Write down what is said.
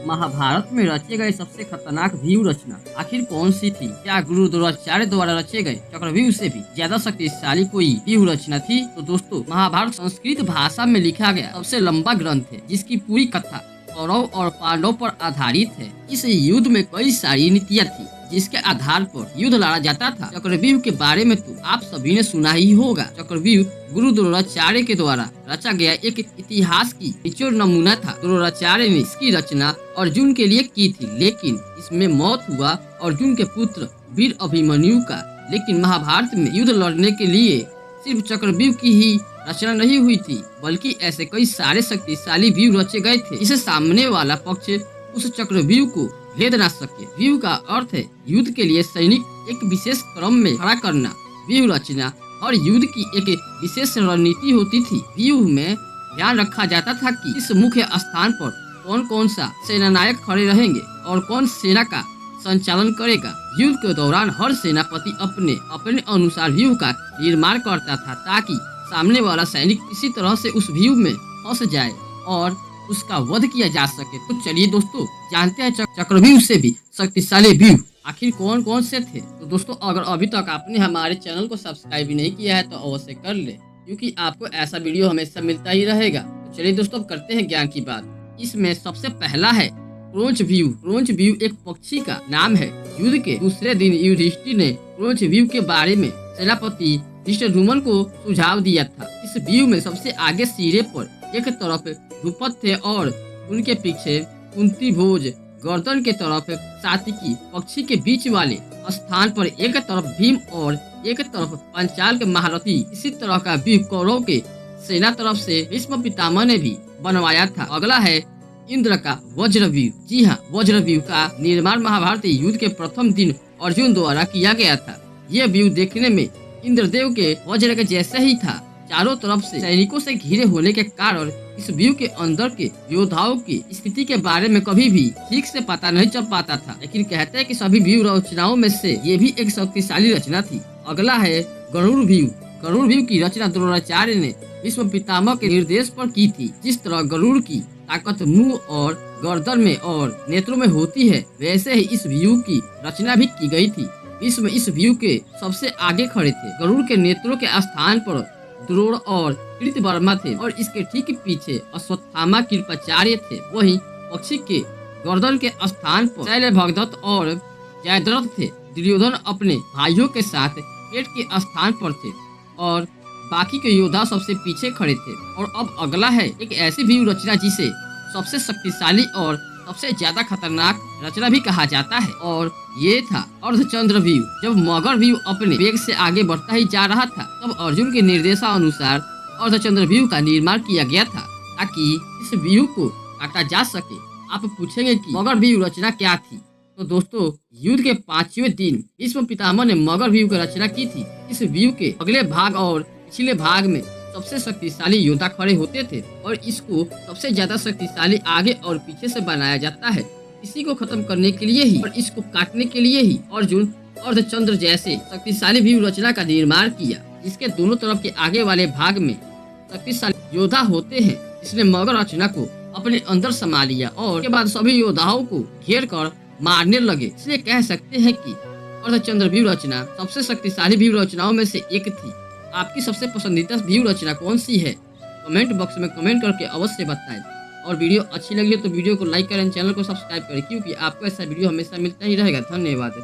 महाभारत में रचे गए सबसे खतरनाक व्यूह रचना आखिर कौन सी थी? क्या गुरु द्रोणाचार्य द्वारा रचे गए चक्रव्यूह से भी ज्यादा शक्तिशाली कोई व्यूह रचना थी? तो दोस्तों, महाभारत संस्कृत भाषा में लिखा गया सबसे लंबा ग्रंथ है, जिसकी पूरी कथा कौरव और पांडव पर आधारित है। इस युद्ध में कई सारी नीतियाँ थी जिसके आधार पर युद्ध लड़ा जाता था। चक्रव्यूह के बारे में तो आप सभी ने सुना ही होगा। चक्रव्यूह गुरु द्रोणाचार्य के द्वारा रचा गया एक इतिहास की निचोड़ नमूना था। द्रोणाचार्य ने इसकी रचना अर्जुन के लिए की थी, लेकिन इसमें मौत हुआ अर्जुन के पुत्र वीर अभिमन्यु का। लेकिन महाभारत में युद्ध लड़ने के लिए सिर्फ चक्रव्यूह की ही रचना नहीं हुई थी, बल्कि ऐसे कई सारे शक्तिशाली व्यूह रचे गए थे जिसे सामने वाला पक्ष उस चक्रव्यूह को भेद ना सके। व्यूह का अर्थ है युद्ध के लिए सैनिक एक विशेष क्रम में खड़ा करना। व्यूह रचना और युद्ध की एक विशेष रणनीति होती थी। व्यूह में ध्यान रखा जाता था कि इस मुख्य स्थान पर कौन कौन सा सेनानायक खड़े रहेंगे और कौन सेना का संचालन करेगा। युद्ध के दौरान हर सेनापति अपने अपने अनुसार व्यूह का निर्माण करता था, ताकि सामने वाला सैनिक किसी तरह से उस व्यूह में फंस जाए और उसका वध किया जा सके। तो चलिए दोस्तों, जानते हैं चक्रव्यूह से भी शक्तिशाली व्यूह आखिर कौन कौन से थे। तो दोस्तों, अगर अभी तक आपने हमारे चैनल को सब्सक्राइब भी नहीं किया है तो अवश्य कर ले, क्योंकि आपको ऐसा वीडियो हमेशा मिलता ही रहेगा। तो चलिए दोस्तों, अब करते हैं ज्ञान की बात। इसमें सबसे पहला है क्रोंच व्यूह। क्रोंच व्यूह एक पक्षी का नाम है। युद्ध के दूसरे दिन युधिष्ठिर ने क्रोंच व्यूह के बारे में सेनापति धृष्टद्युम्न को सुझाव दिया था। इस व्यूह में सबसे आगे सिरे पर एक तरफ द्रुपद थे और उनके पीछे कुंती भोज, गर्दन के तरफ सात्विकी, पक्षी के बीच वाले स्थान पर एक तरफ भीम और एक तरफ पांचाल के महारथी। इसी तरह का व्यूह कौरव के सेना तरफ से भीष्म पितामह ने भी बनवाया था। अगला है इंद्र का वज्र व्यूह। जी हाँ, वज्र व्यूह का निर्माण महाभारत युद्ध के प्रथम दिन अर्जुन द्वारा किया गया था। यह व्यूह देखने में इंद्रदेव के वज्र के जैसे ही था। चारों तरफ से सैनिकों से घिरे होने के कारण इस व्यूह के अंदर के योद्धाओं की स्थिति के बारे में कभी भी ठीक से पता नहीं चल पाता था। लेकिन कहते हैं कि सभी व्यूह रचनाओं में से ये भी एक शक्तिशाली रचना थी। अगला है गरुड़ व्यूह। गरुड़ व्यूह की रचना द्रोणाचार्य ने भीष्म पितामह के निर्देश पर की थी। जिस तरह गरुड़ की ताकत मुंह और गर्दन में और नेत्रों में होती है, वैसे ही इस व्यूह की रचना भी की गई थी। भीष्म इस व्यूह के सबसे आगे खड़े थे। गरुड़ के नेत्रों के स्थान पर द्रोण और कृतवर्मा थे और इसके ठीक पीछे अश्वत्थामा कृपाचार्य थे। वहीं पक्षी के गर्दन के स्थान पर शैलभगदत्त और जयद्रथ थे। दुर्योधन अपने भाइयों के साथ पेट के स्थान पर थे और बाकी के योद्धा सबसे पीछे खड़े थे। और अब अगला है एक ऐसी व्यूह रचना जिसे सबसे शक्तिशाली और सबसे ज्यादा खतरनाक रचना भी कहा जाता है, और ये था अर्धचंद्र व्यूह। जब मगर व्यूह अपने वेग से आगे बढ़ता ही जा रहा था, तब अर्जुन के निर्देशानुसार अर्धचंद्र व्यूह का निर्माण किया गया था, ताकि इस व्यूह को काटा जा सके। आप पूछेंगे कि मगर व्यूह रचना क्या थी? तो दोस्तों, युद्ध के 5वें दिन भीष्म पितामह ने मगर व्यूह की रचना की थी। इस व्यूह के अगले भाग और पिछले भाग में सबसे शक्तिशाली योद्धा खड़े होते थे और इसको सबसे ज्यादा शक्तिशाली आगे और पीछे से बनाया जाता है। इसी को खत्म करने के लिए ही और इसको काटने के लिए ही अर्जुन अर्धचंद्र जैसे शक्तिशाली व्यूह रचना का निर्माण किया, जिसके दोनों तरफ के आगे वाले भाग में शक्तिशाली योद्धा होते हैं। इसने मगर रचना को अपने अंदर समा लिया और उसके बाद सभी योद्धाओं को घेर कर मारने लगे। इसलिए कह सकते हैं कि अर्धचंद्र व्यूह रचना सबसे शक्तिशाली व्यूह रचनाओं में से एक थी। आपकी सबसे पसंदीदा व्यूह रचना कौन सी है? कमेंट बॉक्स में कमेंट करके अवश्य बताएं। और वीडियो अच्छी लगी तो वीडियो को लाइक करें, चैनल को सब्सक्राइब करें, क्योंकि आपको ऐसा वीडियो हमेशा मिलता ही रहेगा। धन्यवाद।